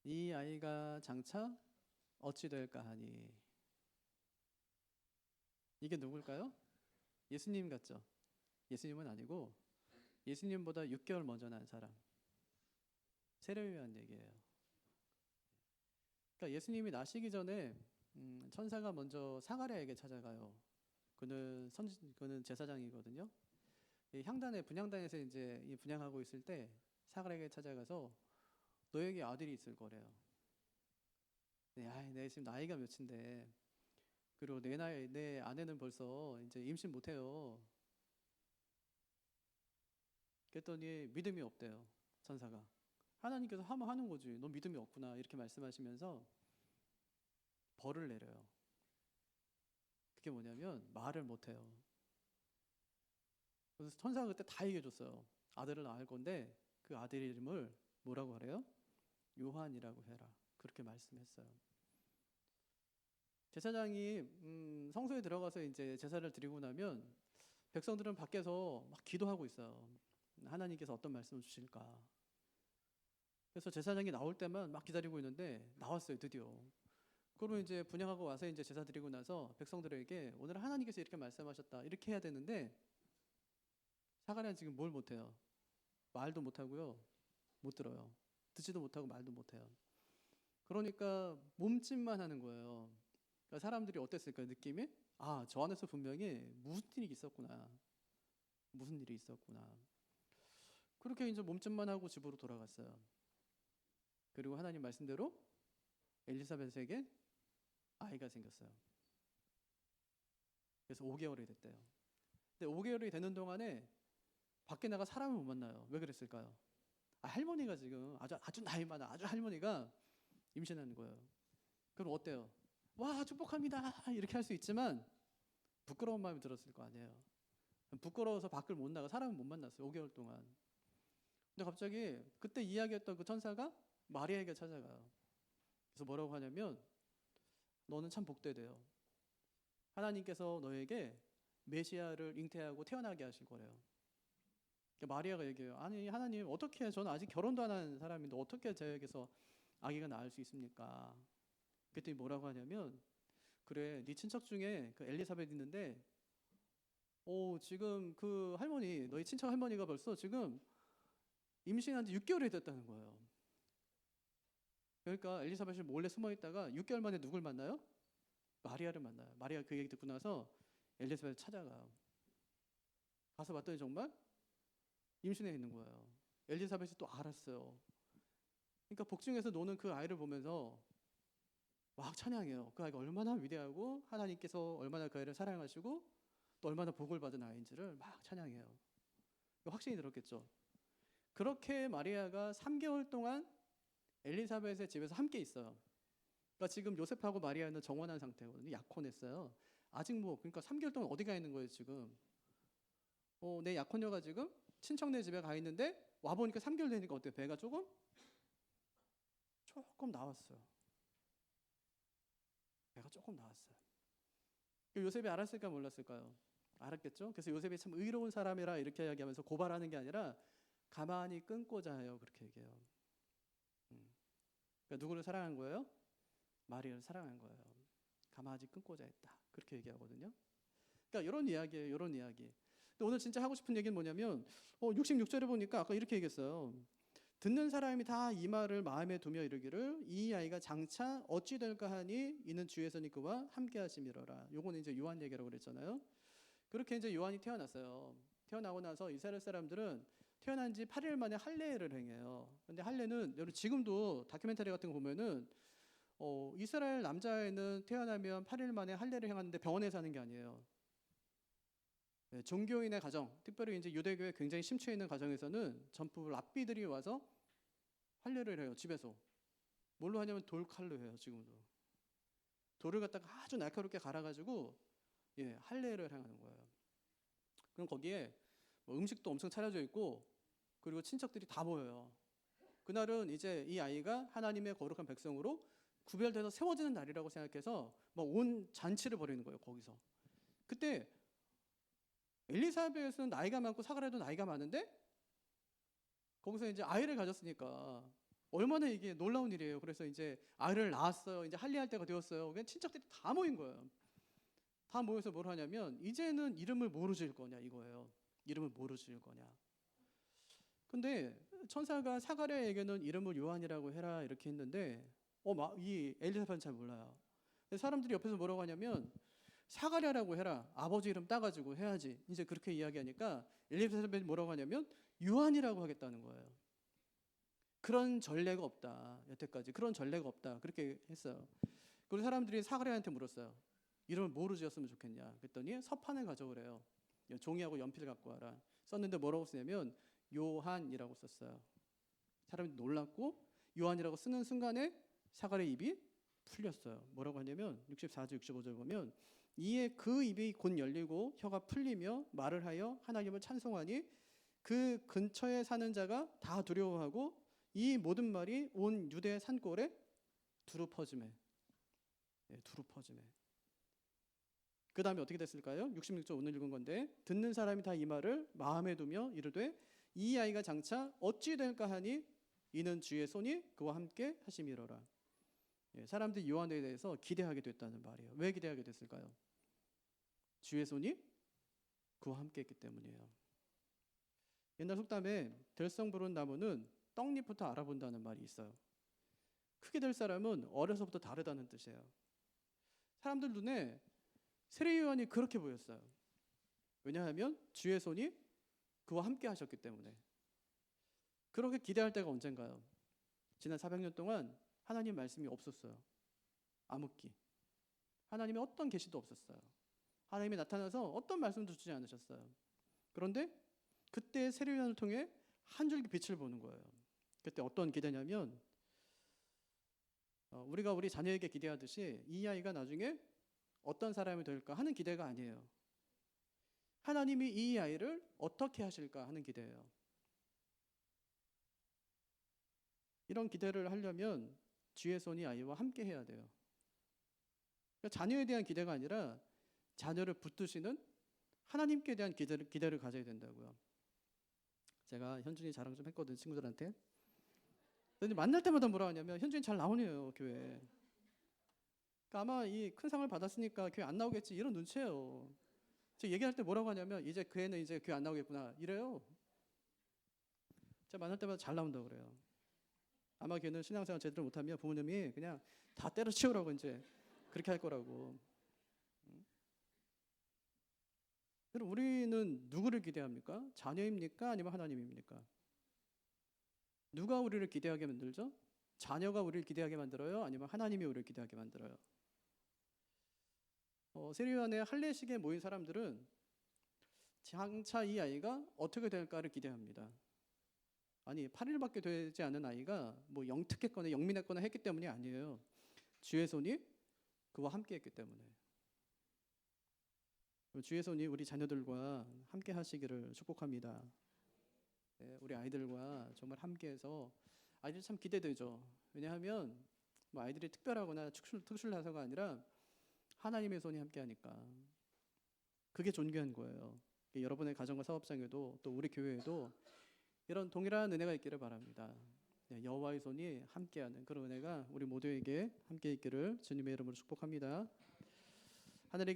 이 아이가 장차 어찌 될까 하니. 이게 누굴까요? 예수님 같죠? 예수님은 아니고 예수님보다 6개월 먼저 난 사람. 세례요한 얘기예요. 그러니까 예수님이 나시기 전에 천사가 먼저 사가랴에게 찾아가요. 그는 제사장이거든요. 이 향단에 분향단에서 이제 이 분향하고 있을 때 사가랴에게 찾아가서 너에게 아들이 있을 거래요. 네, 내 지금 나이가 몇인데, 그리고 내 아내는 벌써 이제 임신 못해요. 그랬더니 믿음이 없대요, 천사가. 하나님께서 하면 하는 거지. 너 믿음이 없구나. 이렇게 말씀하시면서 벌을 내려요. 그게 뭐냐면 말을 못해요. 그래서 천사가 그때 다 얘기해줬어요. 아들을 낳을 건데 그 아들 이름을 뭐라고 하래요? 요한이라고 해라. 그렇게 말씀했어요. 제사장이 성소에 들어가서 이제 제사를 드리고 나면 백성들은 밖에서 막 기도하고 있어요. 하나님께서 어떤 말씀을 주실까. 그래서 제사장이 나올 때만 막 기다리고 있는데 나왔어요, 드디어. 그러면 이제 분향하고 와서 이제 제사 드리고 나서 백성들에게 오늘 하나님께서 이렇게 말씀하셨다, 이렇게 해야 되는데 사가랴는 지금 뭘 못해요? 말도 못하고요, 못 들어요. 듣지도 못하고 말도 못해요. 그러니까 몸짓만 하는 거예요. 그러니까 사람들이 어땠을까요, 느낌이? 아, 저 안에서 분명히 무슨 일이 있었구나, 무슨 일이 있었구나. 그렇게 이제 몸짓만 하고 집으로 돌아갔어요. 그리고 하나님 말씀대로 엘리사벳에게 아이가 생겼어요. 그래서 5개월이 됐대요. 근데 5개월이 되는 동안에 밖에 나가 사람을 못 만나요. 왜 그랬을까요? 할머니가 지금 아주 나이 많아, 아주 할머니가 임신하는 거예요. 그럼 어때요? 와, 축복합니다, 이렇게 할 수 있지만 부끄러운 마음이 들었을 거 아니에요. 부끄러워서 밖을 못 나가, 사람을 못 만났어요, 5개월 동안. 근데 갑자기 그때 이야기했던 그 천사가 마리아에게 찾아가요. 그래서 뭐라고 하냐면 너는 참 복되대요. 하나님께서 너에게 메시아를 잉태하고 태어나게 하실 거래요. 그러니까 마리아가 얘기해요. 아니, 하나님, 어떻게, 저는 아직 결혼도 안 한 사람인데 어떻게 저에게서 아기가 낳을 수 있습니까? 그랬더니 뭐라고 하냐면, 그래, 네 친척 중에 그 엘리사벳 있는데 지금 그 할머니, 너희 친척 할머니가 벌써 지금 임신한 지 6개월이 됐다는 거예요. 그러니까 엘리사벳이 몰래 숨어 있다가 6개월 만에 누굴 만나요? 마리아를 만나요. 마리아가 그 얘기 듣고 나서 엘리사벳을 찾아가요. 가서 봤더니 정말 임신해 있는 거예요. 엘리사벳이 또 알았어요. 그러니까 복중에서 노는 그 아이를 보면서 막 찬양해요. 그 아이가 얼마나 위대하고 하나님께서 얼마나 그 아이를 사랑하시고 또 얼마나 복을 받은 아이인지를 막 찬양해요. 확신이 들었겠죠. 그렇게 마리아가 3개월 동안 엘리사벳의 집에서 함께 있어요. 그러니까 지금 요셉하고 마리아는 정원한 상태거든요. 약혼했어요. 아직 그러니까 3개월 동안 어디 가 있는 거예요, 지금? 내 약혼녀가 지금 친척네 집에 가 있는데 와보니까 3개월 되니까 어때요? 배가 조금 나왔어요. 배가 조금 나왔어요. 요셉이 알았을까 몰랐을까요? 알았겠죠? 그래서 요셉이 참 의로운 사람이라 이렇게 이야기하면서 고발하는 게 아니라 가만히 끊고자 해요. 그렇게 얘기해요. 그러니까 누구를 사랑한 거예요? 마리아를 사랑한 거예요. 가만히 끊고자 했다. 그렇게 얘기하거든요. 그러니까 이런 이야기예요. 이런 이야기. 근데 오늘 진짜 하고 싶은 얘기는 뭐냐면 66절에 보니까 아까 이렇게 얘기했어요. 듣는 사람이 다 이 말을 마음에 두며 이르기를 이 아이가 장차 어찌 될까 하니 이는 주에서니 그와 함께 하심이로라. 요거는 이제 요한 얘기라고 그랬잖아요. 그렇게 이제 요한이 태어났어요. 태어나고 나서 이스라엘 사람들은 태어난 지 8일 만에 할례를 행해요. 근데 할례는 여러분 지금도 다큐멘터리 같은 거 보면은 이스라엘 남자애는 태어나면 8일 만에 할례를 행하는데 병원에서 하는 게 아니에요. 네, 종교인의 가정, 특별히 이제 유대교에 굉장히 심취해 있는 가정에서는 전부 랍비들이 와서 할례를 해요, 집에서. 뭘로 하냐면 돌칼로 해요, 지금도. 돌을 갖다가 아주 날카롭게 갈아가지고 할례를 행하는 거예요. 그럼 거기에 뭐 음식도 엄청 차려져 있고 그리고 친척들이 다 모여요. 그날은 이제 이 아이가 하나님의 거룩한 백성으로 구별돼서 세워지는 날이라고 생각해서 막 온 잔치를 벌이는 거예요, 거기서. 그때 엘리사벳은 나이가 많고 사가랴도 나이가 많은데 거기서 이제 아이를 가졌으니까 얼마나 이게 놀라운 일이에요. 그래서 이제 아이를 낳았어요. 이제 할례할 때가 되었어요. 그냥 친척들이 다 모인 거예요. 다 모여서 뭘 하냐면 이제는 이름을 뭐로 지을 거냐 이거예요. 이름을 뭐로 지을 거냐. 근데 천사가 사가랴에게는 이름을 요한이라고 해라 이렇게 했는데 이 엘리사벳은 잘 몰라요. 사람들이 옆에서 뭐라고 하냐면 사가랴라고 해라. 아버지 이름 따가지고 해야지. 이제 그렇게 이야기하니까 엘리사벳이 뭐라고 하냐면 요한이라고 하겠다는 거예요. 그런 전례가 없다. 여태까지 그런 전례가 없다. 그렇게 했어요. 그리고 사람들이 사가랴한테 물었어요. 이름을 뭐로 지었으면 좋겠냐. 그랬더니 서판을 가져오래요. 종이하고 연필 갖고 와라. 썼는데 뭐라고 쓰냐면 요한이라고 썼어요. 사람이 놀랐고 요한이라고 쓰는 순간에 사가랴 입이 풀렸어요. 뭐라고 하냐면 64절 65절 보면 이에 그 입이 곧 열리고 혀가 풀리며 말을 하여 하나님을 찬송하니 그 근처에 사는 자가 다 두려워하고 이 모든 말이 온 유대 산골에 두루 퍼지매. 두루 퍼지매. 그 다음에 어떻게 됐을까요? 66절 오늘 읽은 건데 듣는 사람이 다 이 말을 마음에 두며 이르되 이 아이가 장차 어찌 될까 하니 이는 주의 손이 그와 함께 하심이로라. 사람들이 요한에 대해서 기대하게 됐다는 말이에요. 왜 기대하게 됐을까요? 주의 손이 그와 함께 했기 때문이에요. 옛날 속담에 들성 부른 나무는 떡잎부터 알아본다는 말이 있어요. 크게 될 사람은 어려서부터 다르다는 뜻이에요. 사람들 눈에 세례 요한이 그렇게 보였어요. 왜냐하면 주의 손이 그와 함께 하셨기 때문에. 그렇게 기대할 때가 언젠가요? 지난 400년 동안 하나님 말씀이 없었어요. 암흑기. 하나님의 어떤 계시도 없었어요. 하나님이 나타나서 어떤 말씀도 주지 않으셨어요. 그런데 그때 세례 요한을 통해 한 줄기 빛을 보는 거예요. 그때 어떤 기대냐면 우리가 우리 자녀에게 기대하듯이 이 아이가 나중에 어떤 사람이 될까 하는 기대가 아니에요. 하나님이 이 아이를 어떻게 하실까 하는 기대예요. 이런 기대를 하려면 주의 손이 아이와 함께 해야 돼요. 그러니까 자녀에 대한 기대가 아니라 자녀를 붙드시는 하나님께 대한 기대를 가져야 된다고요. 제가 현준이 자랑 좀 했거든 친구들한테. 근데 만날 때마다 뭐라 하냐면 현준이 잘 나오네요 교회. 그러니까 아마 이 큰 상을 받았으니까 교회 안 나오겠지 이런 눈치예요. 제가 얘기할 때 뭐라고 하냐면 이제 그 애는 이제 교회 안 나오겠구나 이래요. 제가 만날 때마다 잘 나온다고 그래요. 아마 걔는 신앙생활 제대로 못하면 부모님이 그냥 다 때려치우라고 이제 그렇게 할 거라고. 그럼 우리는 누구를 기대합니까? 자녀입니까? 아니면 하나님입니까? 누가 우리를 기대하게 만들죠? 자녀가 우리를 기대하게 만들어요? 아니면 하나님이 우리를 기대하게 만들어요? 세례요한의 할례식에 모인 사람들은 장차 이 아이가 어떻게 될까를 기대합니다. 아니 8일밖에 되지 않은 아이가 뭐 영특했거나 영민했거나 했기 때문이 아니에요. 주의 손이 그와 함께 했기 때문에. 주의 손이 우리 자녀들과 함께 하시기를 축복합니다. 우리 아이들과 정말 함께해서 아이들 참 기대되죠. 왜냐하면 뭐 아이들이 특별하거나 특출나서가 아니라 하나님의 손이 함께하니까 그게 존귀한 거예요. 여러분의 가정과 사업장에도 또 우리 교회에도 이런 동일한 은혜가 있기를 바랍니다. 여호와의 손이 함께하는 그런 은혜가 우리 모두에게 함께 있기를 주님의 이름으로 축복합니다. 하늘의